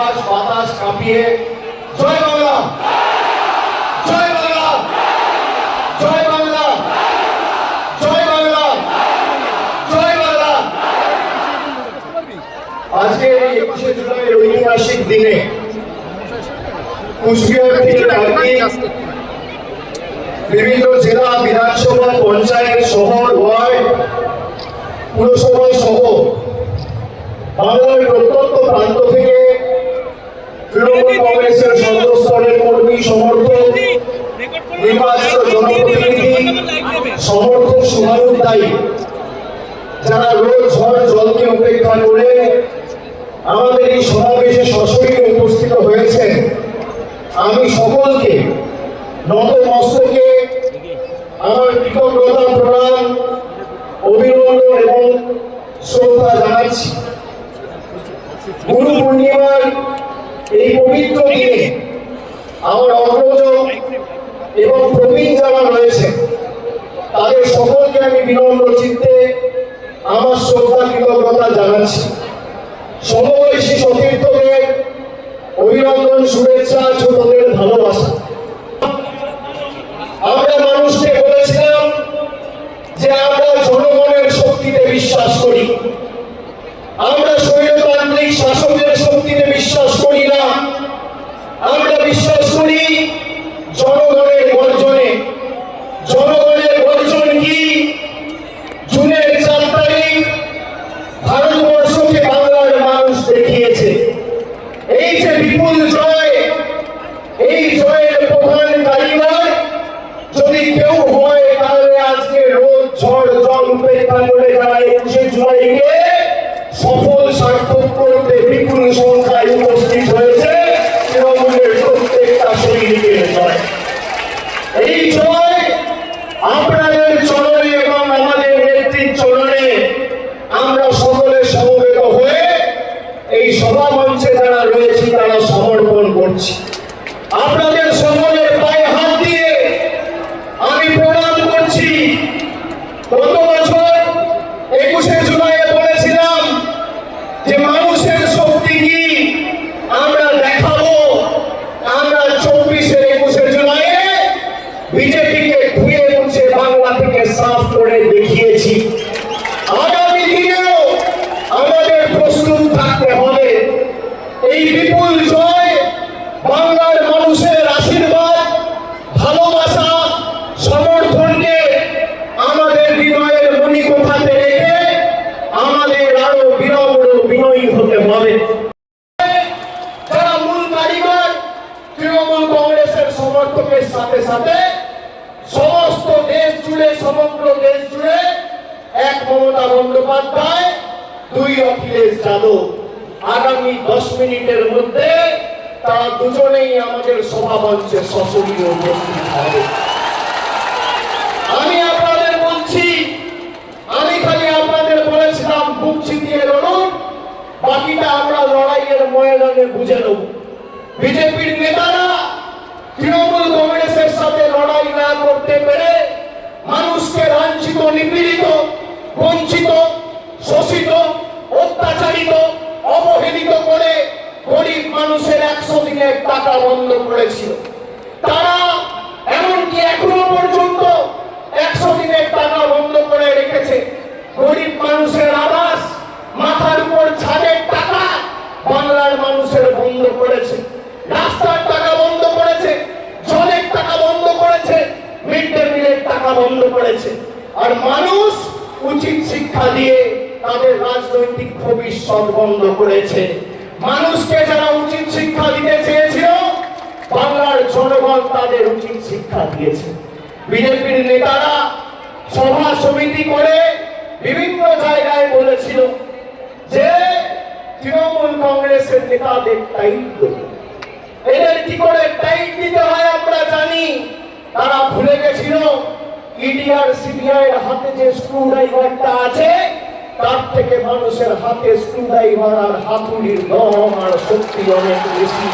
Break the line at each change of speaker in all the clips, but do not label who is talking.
আকাশ বাতাস কাঁপিয়ে জয় বাংলা, জয় বাংলা, জয় বাংলা, জয় বাংলা, জয় বাংলা। আজকে এই 21শে জুলাইয়ের ঐতিহাসিক দিনে কুচবিহার থেকে বিভিন্ন জেলা, বিধানসভা, পঞ্চায়েত, শহর, ওয়ার্ড, পুরসভা সহ বাংলার প্রত্যন্ত প্রান্ত থেকে তৃণমূল কংগ্রেসের সর্বস্তরের কর্মী, সমর্থক, নির্বাচিত জনপ্রতিনিধি, সমর্থক, শুভানুধ্যায়ী যারা রোজ ঝড় জলকে উপেক্ষা করে আমাদের এই সমাবেশে সশরীরে উপস্থিত হয়েছেন, আমি সকলকে নত মস্তকে আমার কৃতজ্ঞতা, প্রণাম, অভিনন্দন এবং শ্রদ্ধা জানাচ্ছি। গুরু পূর্ণিমার এই পবিত্র দিনে আমার অগ্রজ এবং প্রবীণ যারা রয়েছে তাদের সকলকে আমি বিনম্র চিত্তে আমার শ্রদ্ধা, কৃতজ্ঞতা জানাচ্ছি। সমবয়সী সতীর্থদের অভিনন্দন, শুভেচ্ছা, ছোটদের ভালোবাসা। আমরা মানুষকে বলেছিলাম যে আমরা জনগণের শক্তিতে বিশ্বাস করি, আমরা স্বৈরতান্ত্রিক শাসকের শক্তিতে বিশ্বাস করি না, আমরা বিশ্বাস করি জনগণের গর্জনে। জনগণের গর্জন কি? জুনের 4 তারিখ ভারতবর্ষকে বাংলার মানুষ দেখিয়েছে। এই যে বিপুল জয়, এই জয়ের প্রধান কারিগর যদি কেউ হয় তাহলে আজকে রোজ ঝড় জল উপেক্ষা করে যারা 21শে জুলাইকে সফল সার্থক করতে বিপুল সংখ্যায় উপস্থিত হয়েছে তৃণমূলের প্রত্যেকটা সৈনিকের জয়। এই জয় আপনাদের চরণে এবং আমাদের নেত্রীর চরণে আমরা সকলে সমবেত হয়ে এই সভা মঞ্চে যারা রয়েছি তারা সমর্পণ করছি। আপনাদের সকলের পায়ে হাত দিয়ে আমি প্রণাম করছি। গত বছর 21শে জুলাইয়ে বলেছিলাম যে মানুষের শক্তি কি আমরা দেখাবো। আমরা 24-এর 21শে জুলাইয়ে বিজেপিকে ধুয়ে মুছে বাংলা থেকে সাফ করে দেখিয়েছি। আগামী দিনেও আমাদের প্রস্তুত থাকতে হবে। এই বিপুল জয় বাংলার মানুষের আশীর্বাদ, ভালোবাসা, সমর্থনকে আমাদের হৃদয়ের মণিকোঠাতে রেখে আমাদের আরো বিনম্র বিনয়ী হতে হবে। যারা মূল কারিগর তৃণমূল কংগ্রেসের সমর্থকের সাথে সাথে সমস্ত দেশ জুড়ে, সমগ্র দেশ জুড়ে এক মমতা বন্দ্যোপাধ্যায়, 2 অখিলেশ যাদব। আগামী 10 মিনিটের মধ্যে তারা দুজনেই আমাদের সভা মঞ্চে সশরীরে উপস্থিত হবে। আমি আপনাদের বলছি, আমি খালি আপনাদের বলেছিলাম বুক চিতিয়ে লড়ুন, বাকিটা আমরা লড়াইয়ের ময়দানে বুঝে নেব। বিজেপির নেতারা তৃণমূল কংগ্রেসের সাথে লড়াই না করতে পেরে মানুষকে লাঞ্ছিত, নিপীড়িত, বঞ্চিত, শোষিত, অত্যাচারিত, অবহেলিত করে গরিব মানুষের 100 দিনের টাকা বন্ধ করেছিল। তারা এমনকি এখনো পর্যন্ত 100 দিনের টাকা বন্ধ করে রেখেছে। গরিব মানুষের আবাস, মাথার উপর ছাদের টাকা বাংলার মানুষের বন্ধ করেছে। রাস্তার টাকা বন্ধ করেছে, জলের টাকা বন্ধ করেছে, মিড ডে মিলের টাকা বন্ধ করেছে। আর মানুষ উচিত শিক্ষা দিয়ে তাদের রাজনৈতিক ভবিষ্যৎ বন্ধ করেছে। মানুষকে যারা উচিত শিক্ষা দিতে চেয়েছিল বাংলার জনগণ তাদের উচিত শিক্ষা দিয়েছে। বিজেপির নেতারা সভা সমিতি করে বিভিন্ন জায়গায় বলেছিল যে তৃণমূল কংগ্রেসের নেতাদের টাইট দেব। এদের কি করে টাইট দিতে হয় আমরা জানি। তারা ভুলে গেছিল ইডি আর সিবিআই এর হাতে যে স্ক্রু ড্রাইভারটা আছে তার থেকে মানুষের হাতে স্ক্রু ড্রাইভার আর হাতুড়ির দম আর শক্তি অনেক বেশি।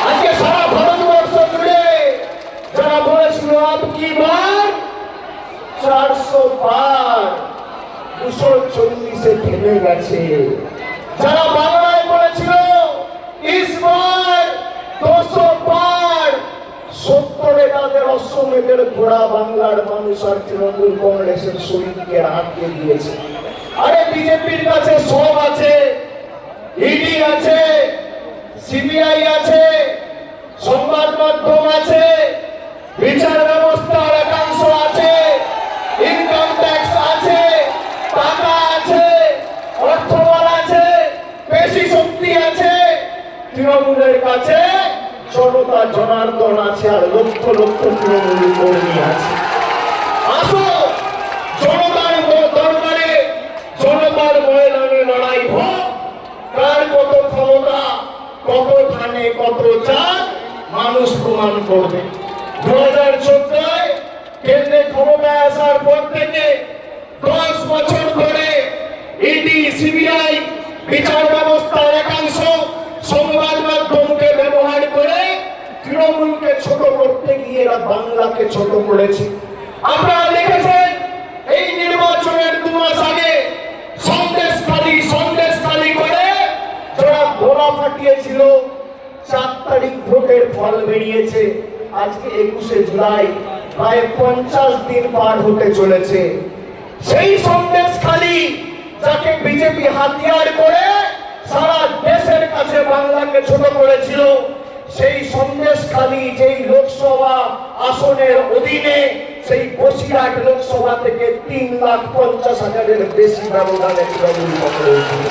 আজকে সারা ভারতবর্ষ জুড়ে যারা বলেছিল আব কি বার 400 পার 240-এ থেমে গেছে। যারা বাংলায় বলেছিল করে তাদের অশ্বমেধের ঘোড়া বাংলার মানুষ আর তৃণমূল কংগ্রেসের শরীরকে আটকে দিয়েছে। আরে বিজেপির কাছে সব আছে, ইডি আছে, সিবিআই আছে, সংবাদ মাধ্যম আছে, বিচার ব্যবস্থার একাংশ আছে, ইনকাম ট্যাক্স আছে, টাকা আছে, অর্থবল আছে, পেশি শক্তি আছে। তৃণমূলের কাছে জনতা জনার্দন আছে আর লক্ষ লক্ষ তৃণমূল কর্মী আছে। আসো জনতার দরবারে, জনতার ময়দানে লড়াই হোক। কার কত ক্ষমতা, কত ধানে কত চাল, মানুষ প্রমাণ করবে। 2014 কেন্দ্রে ক্ষমতায় আসার পর থেকে 10 বছর ধরে ইডি, সিবিআই, বিচার ব্যবস্থার একাংশ সংবাদ মাধ্যমকে ব্যবহার করে তৃণমূলকে ছোট করতে গিয়ে এরা বাংলাকে ছোট করেছে। আপনারা দেখেছেন এই নির্বাচনের 2 মাস আগে সন্দেশখালি করে যারা গোলা ফাটিয়েছিল, 4 তারিখ ভোটের ফল বেরিয়েছে। আজকে 21শে জুলাই, প্রায় 50 দিন পার হতে চলেছে। সেই সন্দেশখালি যাকে বিজেপি হাতিয়ার করে সারা দেশের কাছে বাংলাকে ছোট করেছিল, সেই সন্দেশখালি যেই লোকসভা আসনের অধীনে সেই বসিরহাট লোকসভা থেকে 3,50,000-এর বেশি ব্যবধানে তৃণমূল দখল হয়েছিল।